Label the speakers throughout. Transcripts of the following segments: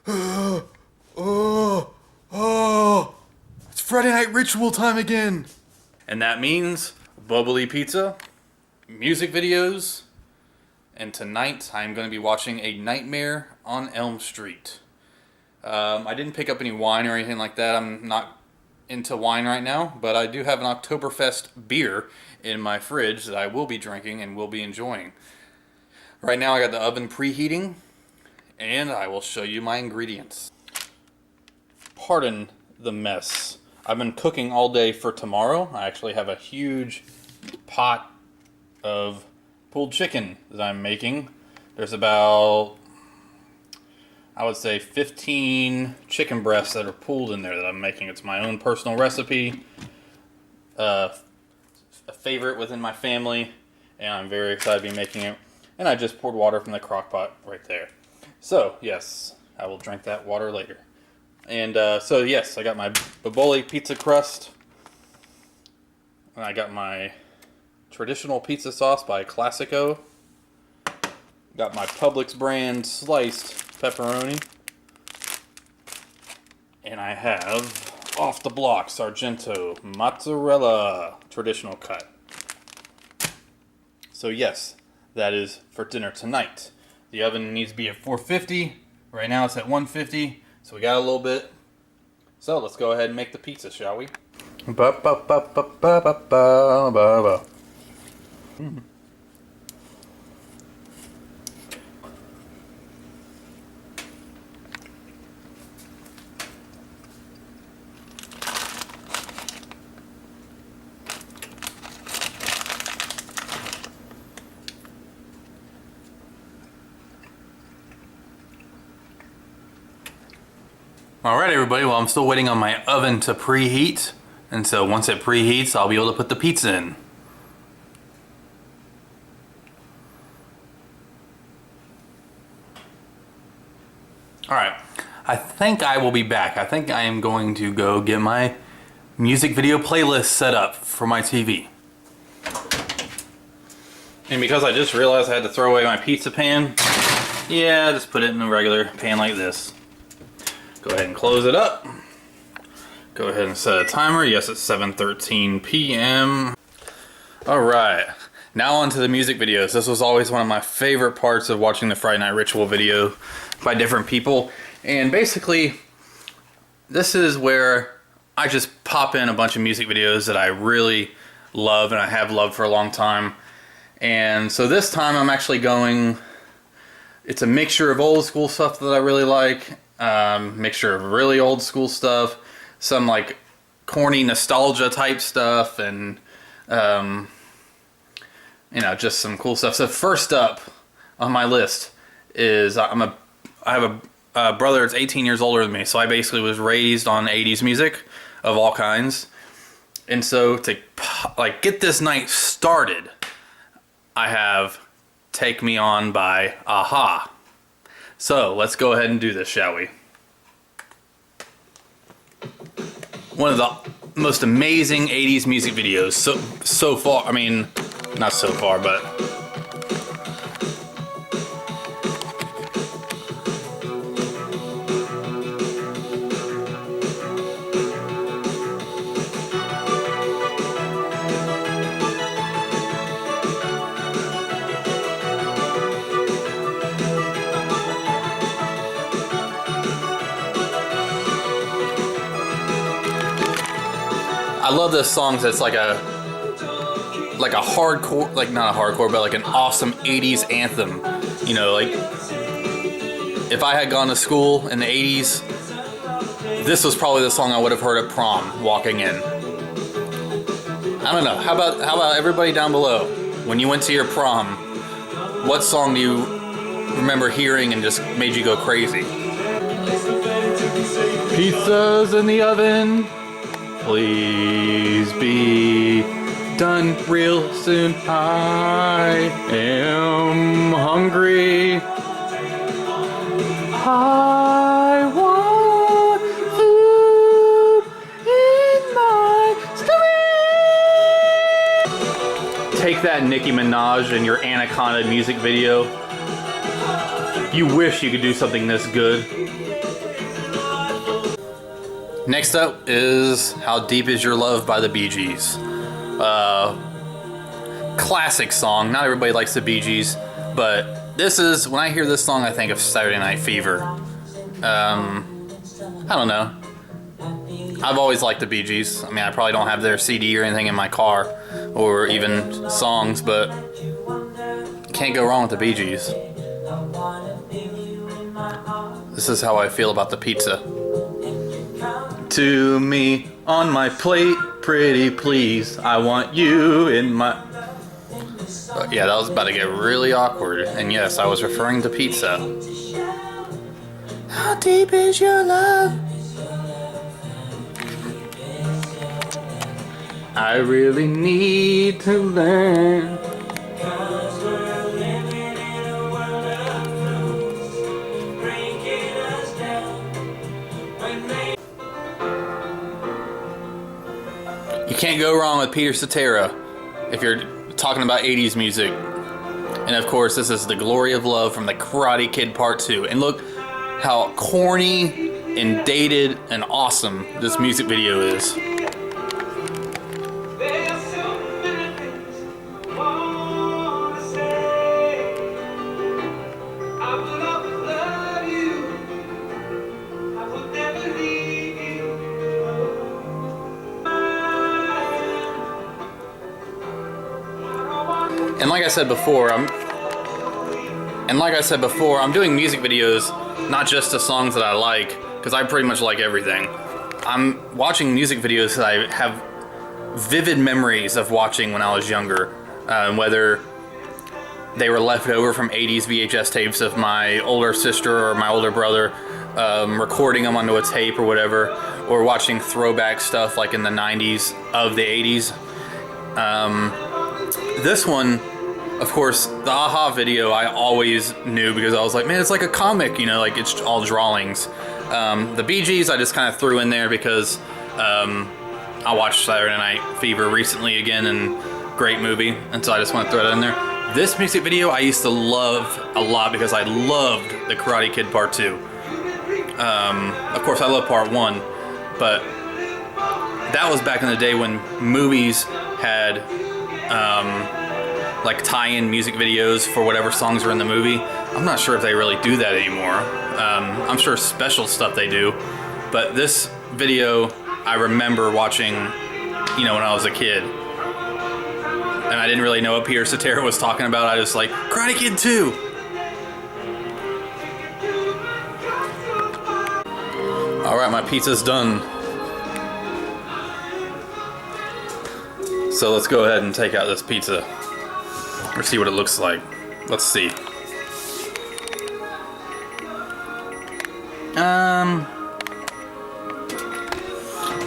Speaker 1: Oh, it's Friday night ritual time again. And that means bubbly pizza, music videos, and tonight I'm going to be watching A Nightmare on Elm Street. I didn't pick up any wine or anything like that. I'm not into wine right now, but I do have an Oktoberfest beer in my fridge that I will be drinking and will be enjoying. Right now I got the oven preheating, and I will show you my ingredients. Pardon the mess. I've been cooking all day for tomorrow. I actually have a huge pot of pulled chicken that I'm making. There's about, I would say, 15 chicken breasts that are pulled in there that I'm making. It's my own personal recipe, a favorite within my family, and I'm very excited to be making it. And I just poured water from the crock pot right there. So, yes, I will drink that water later. And so, yes, I got my Boboli pizza crust. And I got my traditional pizza sauce by Classico. Got my Publix brand sliced pepperoni. And I have off the block Sargento mozzarella traditional cut. So yes, that is for dinner tonight. The oven needs to be at 450. Right now it's at 150, so we got a little bit. So let's go ahead and make the pizza, shall we? Alright everybody, well I'm still waiting on my oven to preheat, and so once it preheats I'll be able to put the pizza in. Alright, I think I will be back. I think I am going to go get my music video playlist set up for my TV. And because I just realized I had to throw away my pizza pan, yeah, just put it in a regular pan like this. Go ahead and close it up. Go ahead and set a timer. Yes, it's 7:13 p.m. Alright, now on to the music videos. This was always one of my favorite parts of watching the Friday Night Ritual video by different people. And basically, this is where I just pop in a bunch of music videos that I really love and I have loved for a long time. And so this time I'm actually going, it's a mixture of old school stuff that I really like, mixture of really old school stuff, some like corny nostalgia type stuff, and you know, just some cool stuff. So first up on my list is I have a brother that's 18 years older than me, so I basically was raised on 80s music of all kinds. And so to like get this night started, I have Take Me On by Aha. So let's go ahead and do this, shall we? One of the most amazing 80s music videos so far. I mean, not so far, but I love this song. It's like a hardcore, like not a hardcore, but like an awesome 80s anthem. You know, like if I had gone to school in the 80s, this was probably the song I would have heard at prom walking in. I don't know. How about everybody down below? When you went to your prom, what song do you remember hearing and just made you go crazy? Pizza's in the oven. Please be done real soon. I am hungry. I want food in my stomach. Take that, Nicki Minaj, and your Anaconda music video. You wish you could do something this good. Next up is How Deep Is Your Love by the Bee Gees. Classic song. Not everybody likes the Bee Gees, but this is, when I hear this song, I think of Saturday Night Fever. I don't know. I've always liked the Bee Gees. I mean, I probably don't have their CD or anything in my car, or even songs, but you can't go wrong with the Bee Gees. This is how I feel about the pizza. To me, on my plate, pretty please, I want you in my... yeah, that was about to get really awkward. And yes, I was referring to pizza. How deep is your love? I really need to learn. You can't go wrong with Peter Cetera if you're talking about 80s music. And of course, this is The Glory of Love from The Karate Kid Part 2. And look how corny and dated and awesome this music video is. And like I said before, I'm doing music videos, not just the songs that I like, because I pretty much like everything. I'm watching music videos that I have vivid memories of watching when I was younger, whether they were left over from 80s VHS tapes of my older sister or my older brother, recording them onto a tape or whatever, or watching throwback stuff like in the 90s of the 80s. This one, of course, the Aha video I always knew because I was like, man, it's like a comic, you know, like it's all drawings. The Bee Gees I just kind of threw in there because I watched Saturday Night Fever recently again, and great movie, and so I just want to throw that in there. This music video I used to love a lot because I loved The Karate Kid Part 2. Of course, I love Part 1, but that was back in the day when movies had like tie-in music videos for whatever songs were in the movie. I'm not sure if they really do that anymore. I'm sure special stuff they do, but this video I remember watching, you know, when I was a kid, and I didn't really know what Peter Cetera was talking about. I was like, Karate Kid 2. All right, my pizza's done. So let's go ahead and take out this pizza or see what it looks like. Let's see. I'm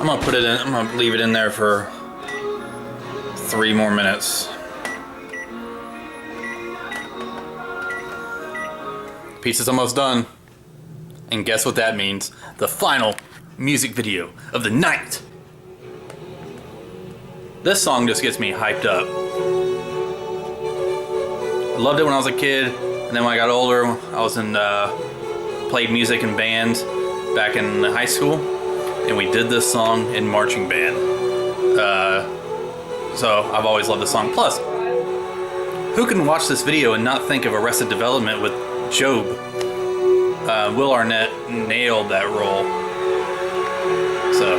Speaker 1: gonna put it in. I'm gonna leave it in there for 3 more minutes. Pizza's almost done. And guess what that means? The final music video of the night. This song just gets me hyped up. I loved it when I was a kid, and then when I got older, I was played music in bands back in high school, and we did this song in marching band. So I've always loved this song. Plus, who can watch this video and not think of Arrested Development with Job? Will Arnett nailed that role. So.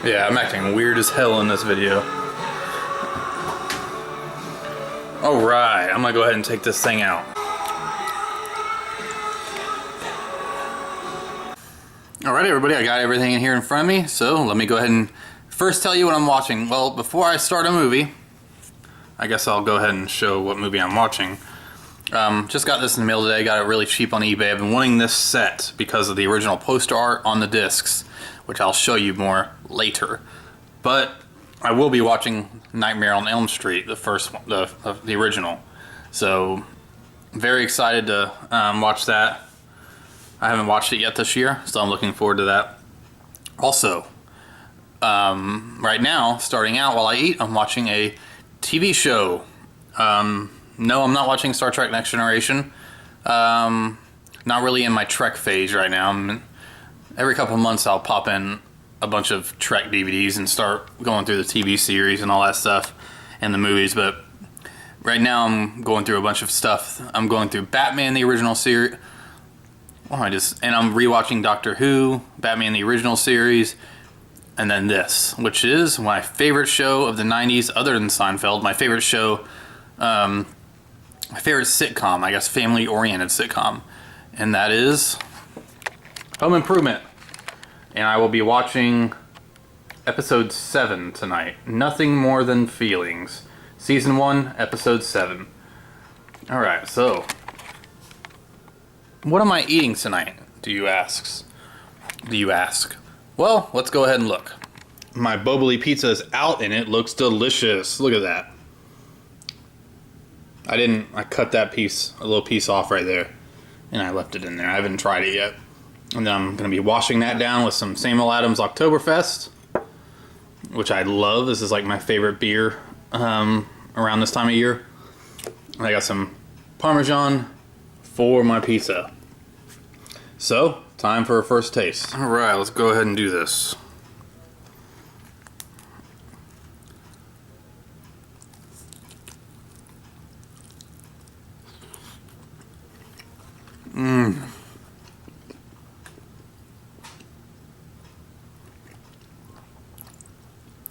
Speaker 1: Yeah, I'm acting weird as hell in this video. Alright, I'm gonna go ahead and take this thing out. Alright everybody, I got everything in here in front of me, so let me go ahead and first tell you what I'm watching. Well, before I start a movie, I guess I'll go ahead and show what movie I'm watching. Just got this in the mail today. Got it really cheap on eBay. I've been wanting this set because of the original poster art on the discs, which I'll show you more later. But I will be watching Nightmare on Elm Street, the first one, the original. So very excited to watch that. I haven't watched it yet this year, so I'm looking forward to that. Also, right now, starting out while I eat, I'm watching a TV show. No, I'm not watching Star Trek Next Generation. Not really in my Trek phase right now. Every couple of months I'll pop in a bunch of Trek DVDs and start going through the TV series and all that stuff and the movies, but right now I'm going through a bunch of stuff. I'm going through Batman the original series. And I'm rewatching Doctor Who, Batman the original series, and then this, which is my favorite show of the 90s other than Seinfeld. My favorite show, my favorite sitcom, I guess family-oriented sitcom, and that is Home Improvement. And I will be watching episode 7 tonight. Nothing More Than Feelings. Season 1, episode 7. Alright, so what am I eating tonight, do you ask? Well, let's go ahead and look. My Boboli pizza is out and it looks delicious. Look at that. I cut that piece, a little piece off right there, and I left it in there. I haven't tried it yet. And then I'm going to be washing that down with some Samuel Adams Oktoberfest, which I love. This is like my favorite beer around this time of year. And I got some Parmesan for my pizza. So, time for a first taste. Alright, let's go ahead and do this.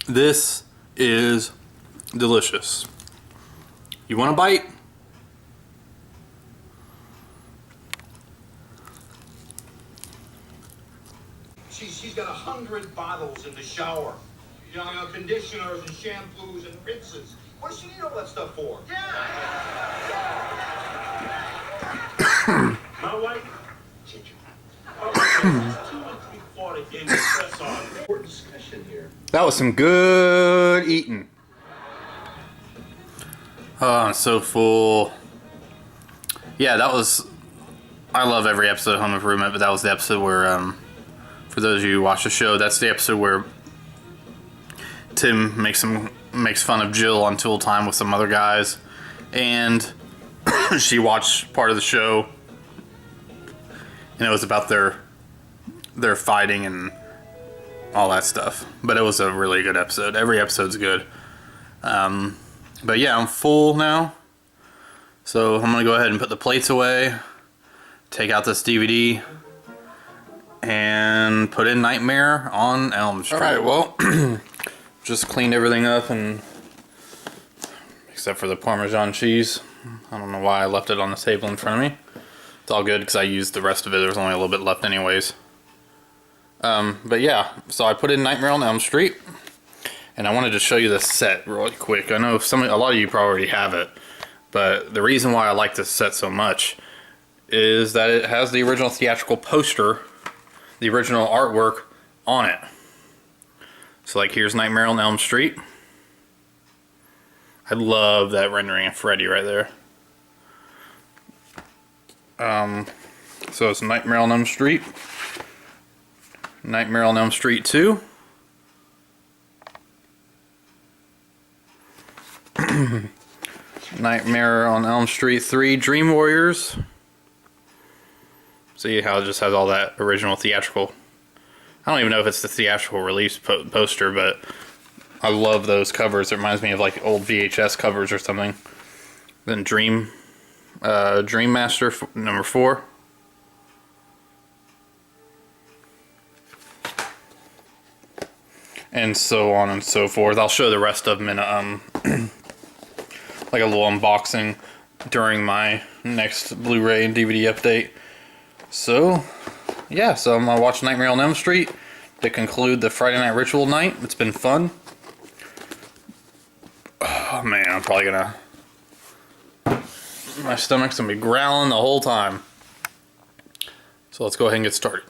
Speaker 1: This is delicious. You want a bite?
Speaker 2: She's got 100 bottles in the shower. You know, conditioners and shampoos and rinses. What does she need all that stuff for? Yeah! My wife? Ginger. Important discussion here.
Speaker 1: That was some good eating. Oh, I'm so full. Yeah, that was... I love every episode of Home Improvement, but that was the episode where, for those of you who watch the show, that's the episode where Tim makes fun of Jill on Tool Time with some other guys, and she watched part of the show, and it was about their fighting and all that stuff. But it was a really good episode. Every episode's good. But yeah, I'm full now. So I'm going to go ahead and put the plates away, take out this DVD, and put in Nightmare on Elm Street. Alright, well, just cleaned everything up, and except for the Parmesan cheese. I don't know why I left it on the table in front of me. It's all good because I used the rest of it. There was only a little bit left anyways. But yeah, so I put in Nightmare on Elm Street, and I wanted to show you this set really quick. I know a lot of you probably already have it, but the reason why I like this set so much is that it has the original theatrical poster, the original artwork on it. So like here's Nightmare on Elm Street. I love that rendering of Freddy right there. So it's Nightmare on Elm Street, Nightmare on Elm Street 2, Nightmare on Elm Street 3, Dream Warriors. See how it just has all that original theatrical. I don't even know if it's the theatrical release poster, but I love those covers. It reminds me of like old VHS covers or something. Then Dream Master number 4. And so on and so forth. I'll show the rest of them in a, like a little unboxing during my next Blu-ray and DVD update. So, yeah, so I'm going to watch Nightmare on Elm Street to conclude the Friday Night Ritual night. It's been fun. Oh man, I'm probably going to My stomach's gonna be growling the whole time. So let's go ahead and get started.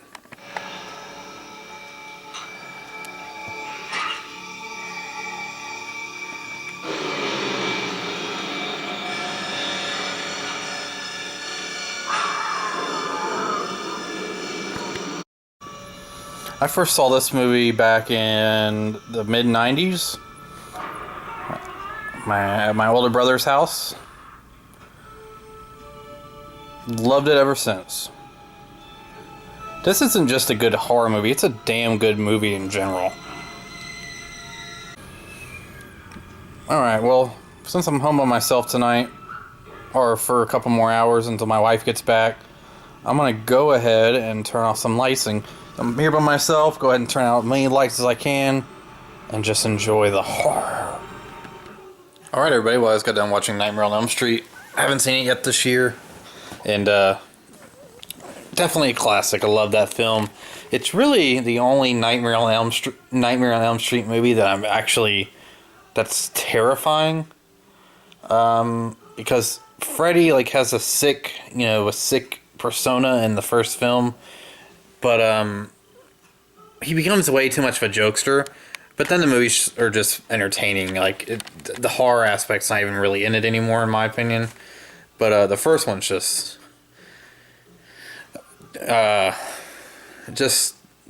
Speaker 1: I first saw this movie back in the mid-90s. At my older brother's house. Loved it ever since. This isn't just a good horror movie, it's a damn good movie in general. Alright, well, since I'm home by myself tonight, or for a couple more hours until my wife gets back, I'm gonna go ahead and turn off some lighting. I'm here by myself, go ahead and turn out as many lights as I can, and just enjoy the horror. Alright everybody, well I just got done watching Nightmare on Elm Street. I haven't seen it yet this year, and definitely a classic. I love that film. It's really the only Nightmare on Elm Street movie that I'm actually, that's terrifying. Because Freddy like has a sick persona in the first film, but he becomes way too much of a jokester. But then the movies are just entertaining. Like the horror aspect's not even really in it anymore, in my opinion. But the first one's just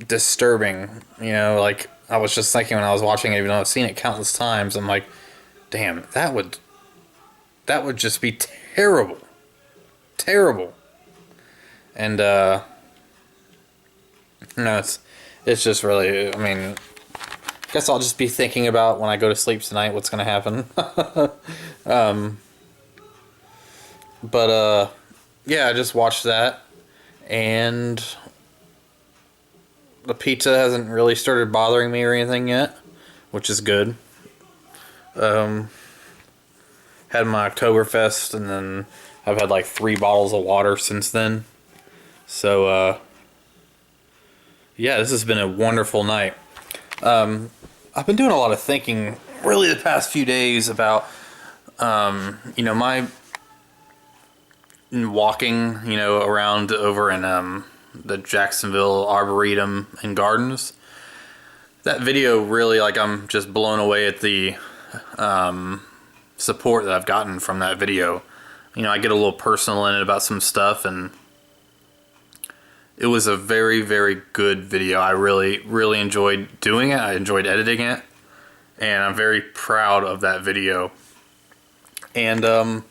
Speaker 1: disturbing. You know, like I was just thinking when I was watching it, even though I've seen it countless times, I'm like, damn, that would just be terrible, terrible. And no, it's just really, I mean, I guess I'll just be thinking about when I go to sleep tonight what's gonna happen. Yeah, I just watched that, and the pizza hasn't really started bothering me or anything yet, which is good. Had my Oktoberfest, and then I've had like 3 bottles of water since then. So, yeah, this has been a wonderful night. I've been doing a lot of thinking really the past few days about, my walking, around over in the Jacksonville Arboretum and Gardens. That video really, like, I'm just blown away at the support that I've gotten from that video. I get a little personal in it about some stuff, and it was a very, very good video. I really, really enjoyed doing it. I enjoyed editing it, and I'm very proud of that video. And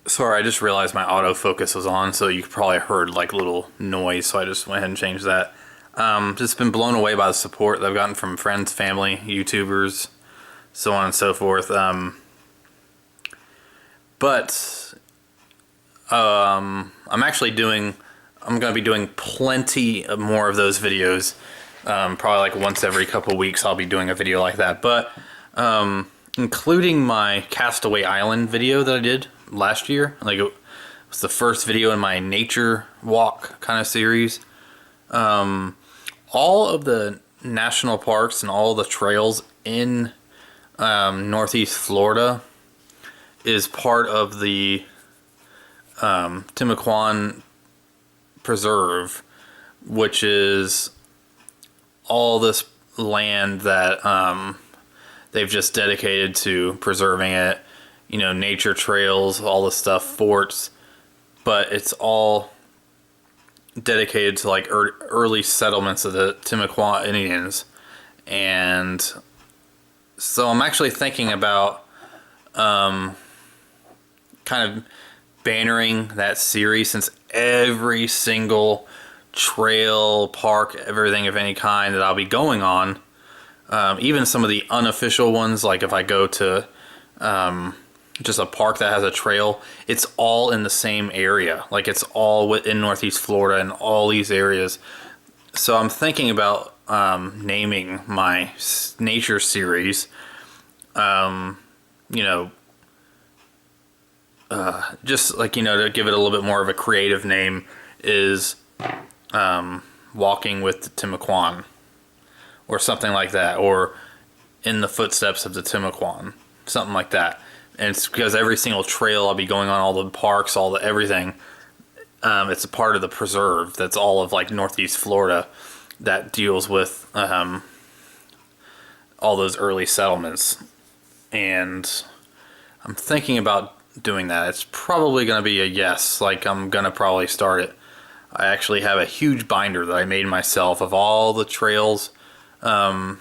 Speaker 1: sorry, I just realized my autofocus was on, so you probably heard like little noise, so I just went ahead and changed that. Just been blown away by the support that I've gotten from friends, family, YouTubers, so on and so forth. But I'm going to be doing plenty of more of those videos. Probably like once every couple weeks I'll be doing a video like that. But including my Castaway Island video that I did last year. Like it was the first video in my nature walk kind of series. All of the national parks and all the trails in Northeast Florida is part of the Timucuan Preserve, which is all this land that they've just dedicated to preserving it. Nature trails, all this stuff, forts, but it's all dedicated to like early settlements of the Timucuan Indians. And so I'm actually thinking about kind of bannering that series, since every single trail, park, everything of any kind that I'll be going on, even some of the unofficial ones, like if I go to just a park that has a trail, it's all in the same area. Like it's all in Northeast Florida and all these areas. So I'm thinking about naming my nature series, just like, to give it a little bit more of a creative name, is Walking with the Timucuan, or something like that, or In the Footsteps of the Timucuan, something like that. and it's because every single trail I'll be going on, all the parks, all the everything, it's a part of the preserve that's all of like Northeast Florida that deals with all those early settlements. And I'm thinking about doing that. It's probably going to be a yes. Like, I'm going to probably start it. I actually have a huge binder that I made myself of all the trails, all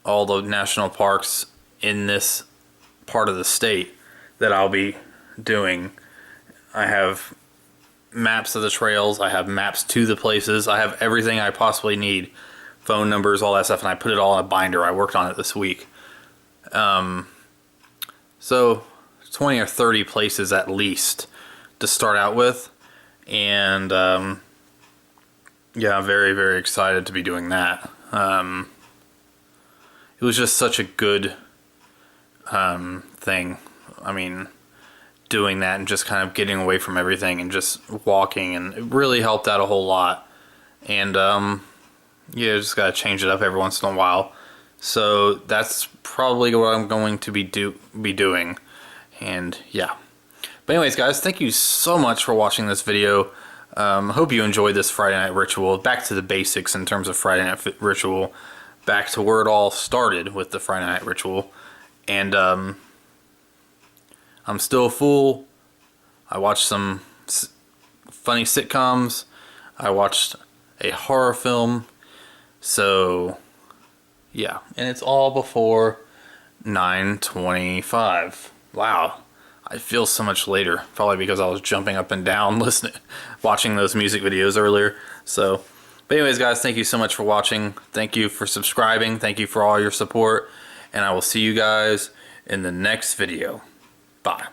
Speaker 1: the national parks in this part of the state that I'll be doing. I have maps of the trails, I have maps to the places, I have everything I possibly need, phone numbers, all that stuff, and I put it all in a binder. I worked on it this week. So 20 or 30 places at least to start out with, and yeah, I'm very, very excited to be doing that. It was just such a good thing. I mean, doing that and just kind of getting away from everything and just walking, and it really helped out a whole lot. And yeah, just gotta change it up every once in a while. So that's probably what I'm going to be doing. And yeah. But anyways, guys, thank you so much for watching this video. Hope you enjoyed this Friday Night Ritual. Back to the basics in terms of Friday Night Ritual. Back to where it all started with the Friday Night Ritual. And I'm still full. I watched some funny sitcoms. I watched a horror film. So yeah, and it's all before 9:25. Wow, I feel so much later. Probably because I was jumping up and down watching those music videos earlier. So, but anyways, guys, thank you so much for watching. Thank you for subscribing. Thank you for all your support. And I will see you guys in the next video. Bye.